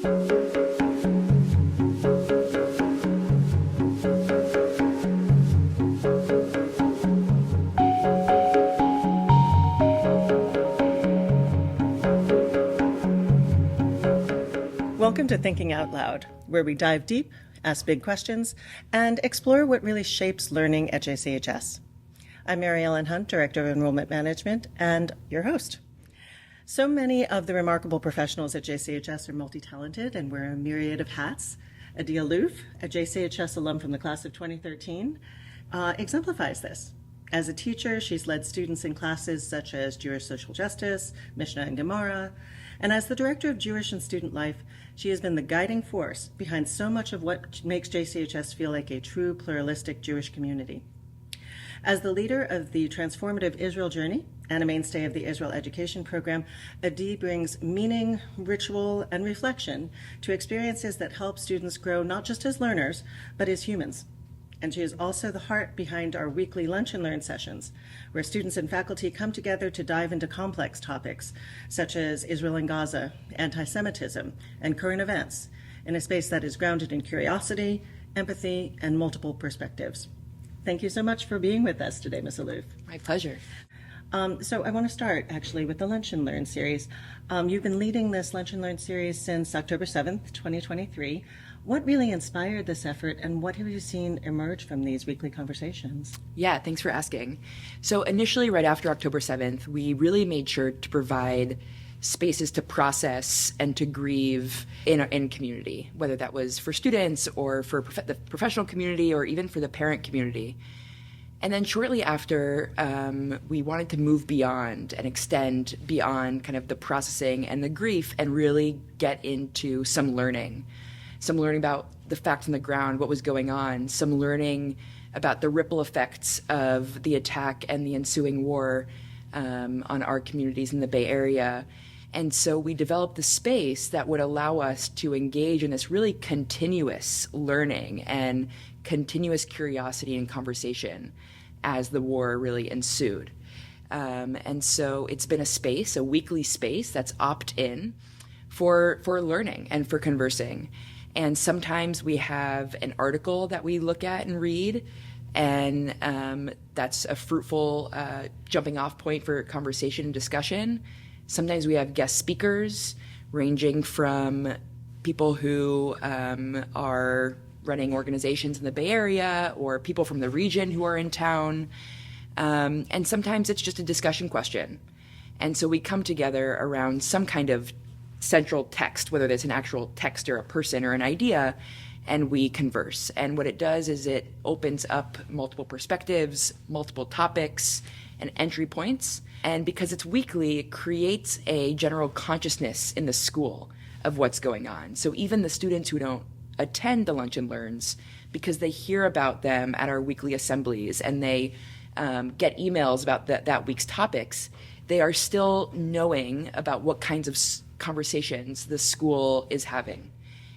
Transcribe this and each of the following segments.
Welcome to Thinking Out Loud, where we dive deep, ask big questions, and explore what really shapes learning at JCHS. I'm Mary Ellen Hunt, Director of Enrollment Management, and your host. So many of the remarkable professionals at JCHS are multi-talented and wear a myriad of hats. Alouf, a JCHS alum from the class of 2013, exemplifies this. As a teacher, she's led students in classes such as Jewish Social Justice, Mishnah and Gemara, and as the Director of Jewish and Student Life, she has been the guiding force behind so much of what makes JCHS feel like a true pluralistic Jewish community. As the leader of the Transformative Israel Journey and a mainstay of the Israel Education Program, Adi brings meaning, ritual, and reflection to experiences that help students grow not just as learners, but as humans. And she is also the heart behind our weekly Lunch and Learn sessions, where students and faculty come together to dive into complex topics, such as Israel and Gaza, anti-Semitism, and current events, in a space that is grounded in curiosity, empathy, and multiple perspectives. Thank you so much for being with us today, Ms. Alouf. My pleasure. So I want to start, actually, with the Lunch and Learn series. You've been leading this Lunch and Learn series since October 7th, 2023. What really inspired this effort, and what have you seen emerge from these weekly conversations? Yeah, thanks for asking. So initially, right after October 7th, we really made sure to provide spaces to process and to grieve in community, whether that was for students or for the professional community or even for the parent community. And then shortly after, we wanted to move beyond and extend beyond kind of the processing and the grief and really get into some learning about the facts on the ground, what was going on, some learning about the ripple effects of the attack and the ensuing war on our communities in the Bay Area. And so we developed the space that would allow us to engage in this really continuous learning and continuous curiosity and conversation as the war really ensued. And so it's been a weekly space that's opt-in for learning and for conversing. And sometimes we have an article that we look at and read, and that's a fruitful jumping off point for conversation and discussion. Sometimes we have guest speakers ranging from people who are running organizations in the Bay Area or people from the region who are in town. And sometimes it's just a discussion question. And so we come together around some kind of central text, whether there's an actual text or a person or an idea, and we converse. And what it does is it opens up multiple perspectives, multiple topics, and entry points. And because it's weekly, it creates a general consciousness in the school of what's going on. So even the students who don't attend the Lunch and Learns, because they hear about them at our weekly assemblies and they get emails about that week's topics, they are still knowing about what kinds of conversations the school is having.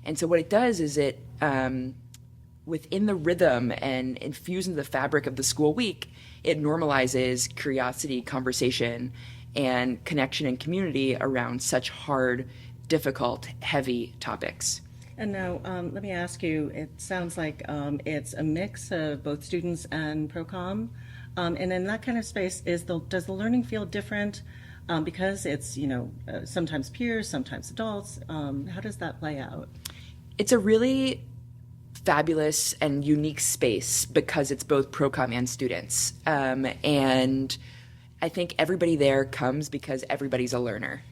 And so what it does is it, within the rhythm and infused into the fabric of the school week, it normalizes curiosity, conversation, and connection and community around such hard, difficult, heavy topics. And now, let me ask you, it sounds like it's a mix of both students and pro-com. And in that kind of space, does the learning feel different because it's, sometimes peers, sometimes adults? How does that play out? It's a really fabulous and unique space because it's both pro-com and students. And I think everybody there comes because everybody's a learner.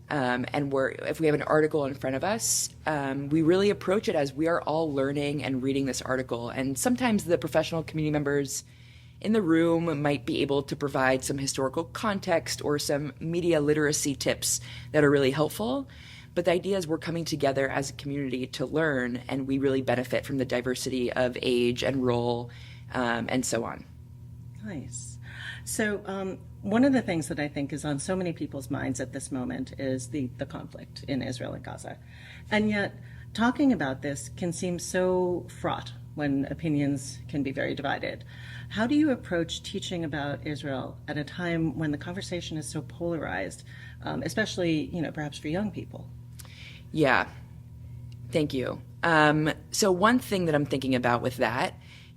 And if we have an article in front of us, we really approach it as we are all learning and reading this article. And sometimes the professional community members in the room might be able to provide some historical context or some media literacy tips that are really helpful. But the idea is we're coming together as a community to learn, and we really benefit from the diversity of age and role and so on. Nice. So one of the things that I think is on so many people's minds at this moment is the conflict in Israel and Gaza. And yet talking about this can seem so fraught when opinions can be very divided. How do you approach teaching about Israel at a time when the conversation is so polarized, especially, perhaps for young people? Yeah. Thank you. So one thing that I'm thinking about with that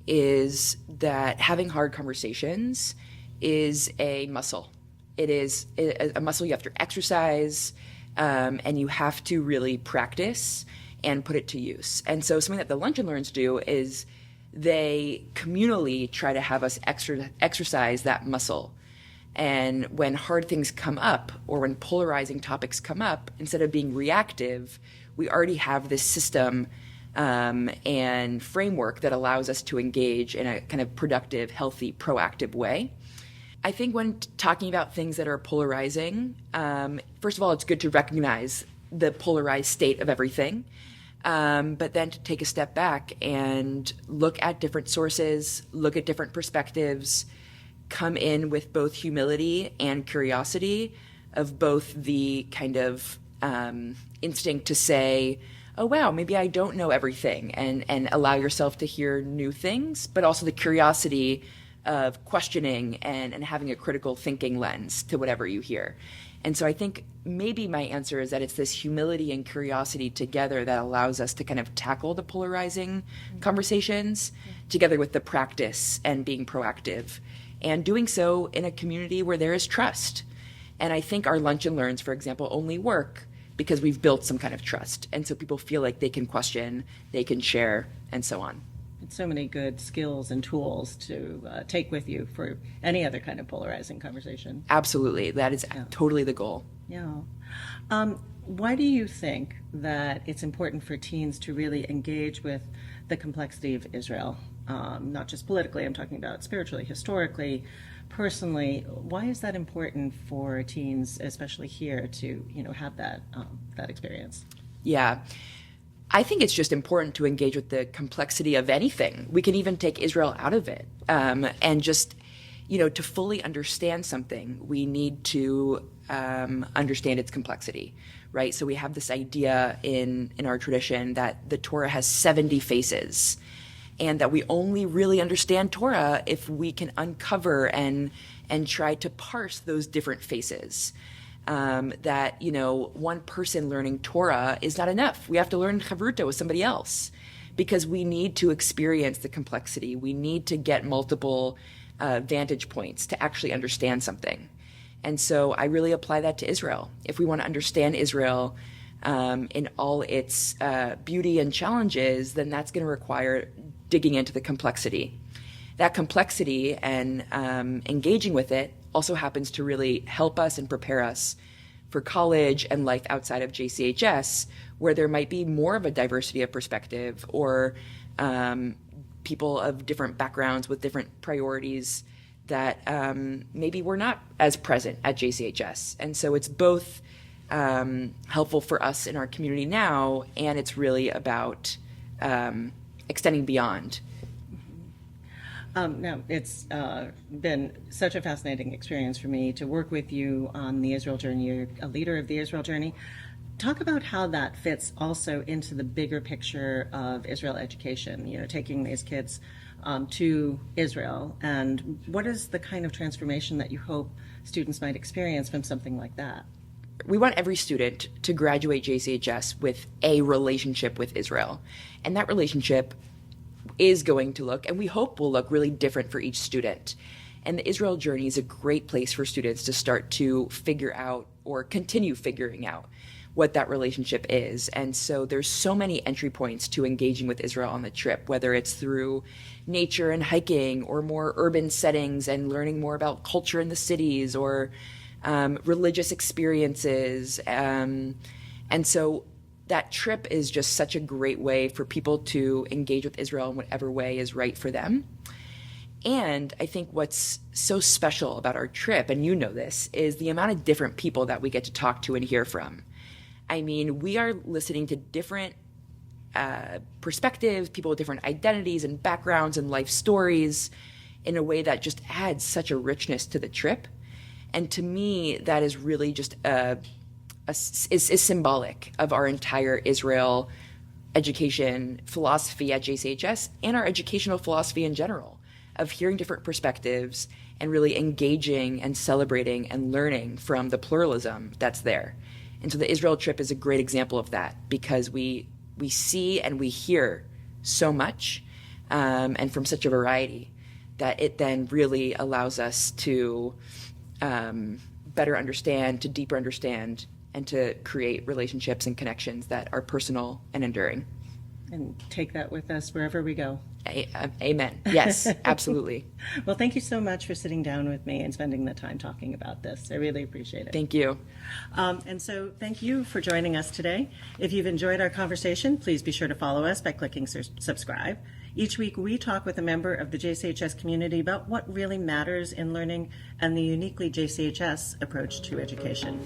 is that having hard conversations is a muscle. It is a muscle you have to exercise, and you have to really practice and put it to use. And so something that the Lunch and Learns do is they communally try to have us exercise that muscle. And when hard things come up or when polarizing topics come up, instead of being reactive, we already have this system and framework that allows us to engage in a kind of productive, healthy, proactive way. I think when talking about things that are polarizing, first of all, it's good to recognize the polarized state of everything, but then to take a step back and look at different sources, look at different perspectives, come in with both humility and curiosity of both the kind of instinct to say, oh, wow, maybe I don't know everything, and allow yourself to hear new things, but also the curiosity of questioning and having a critical thinking lens to whatever you hear. And so I think maybe my answer is that it's this humility and curiosity together that allows us to kind of tackle the polarizing conversations together with the practice and being proactive, and doing so in a community where there is trust. And I think our Lunch and Learns, for example, only work because we've built some kind of trust. And so people feel like they can question, they can share, and so on. It's so many good skills and tools to take with you for any other kind of polarizing conversation. Absolutely. That is totally the goal. Yeah. Why do you think that it's important for teens to really engage with the complexity of Israel? Not just politically, I'm talking about spiritually, historically, personally. Why is that important for teens, especially here, to have that experience? Yeah. I think it's just important to engage with the complexity of anything. We can even take Israel out of it. And just, to fully understand something, we need to understand its complexity, right? So we have this idea in our tradition that the Torah has 70 faces, and that we only really understand Torah if we can uncover and try to parse those different faces. That, one person learning Torah is not enough. We have to learn Chavruta with somebody else, because we need to experience the complexity. We need to get multiple vantage points to actually understand something. And so I really apply that to Israel. If we want to understand Israel in all its beauty and challenges, then that's going to require digging into the complexity. That complexity and engaging with it also happens to really help us and prepare us for college and life outside of JCHS, where there might be more of a diversity of perspective, or people of different backgrounds with different priorities that maybe were not as present at JCHS. And so it's both helpful for us in our community now, and it's really about extending beyond. Now, it's been such a fascinating experience for me to work with you on the Israel Journey. You're a leader of the Israel Journey. Talk about how that fits also into the bigger picture of Israel education, taking these kids to Israel, and what is the kind of transformation that you hope students might experience from something like that? We want every student to graduate JCHS with a relationship with Israel, and that relationship is going to look, and we hope will look, really different for each student. And the Israel Journey is a great place for students to start to figure out, or continue figuring out, what that relationship is. And so there's so many entry points to engaging with Israel on the trip, whether it's through nature and hiking, or more urban settings and learning more about culture in the cities, or religious experiences. And so that trip is just such a great way for people to engage with Israel in whatever way is right for them. And I think what's so special about our trip, and you know this, is the amount of different people that we get to talk to and hear from. I mean, we are listening to different perspectives, people with different identities and backgrounds and life stories, in a way that just adds such a richness to the trip. And to me, that is really just is symbolic of our entire Israel education philosophy at JCHS, and our educational philosophy in general, of hearing different perspectives and really engaging and celebrating and learning from the pluralism that's there. And so the Israel trip is a great example of that, because we see and we hear so much, and from such a variety, that it then really allows us to better understand, to deeper understand, and to create relationships and connections that are personal and enduring. And take that with us wherever we go. Amen. Yes, absolutely. Well, thank you so much for sitting down with me and spending the time talking about this. I really appreciate it. Thank you. And so thank you for joining us today. If you've enjoyed our conversation, please be sure to follow us by clicking subscribe. Each week, we talk with a member of the JCHS community about what really matters in learning and the uniquely JCHS approach to education.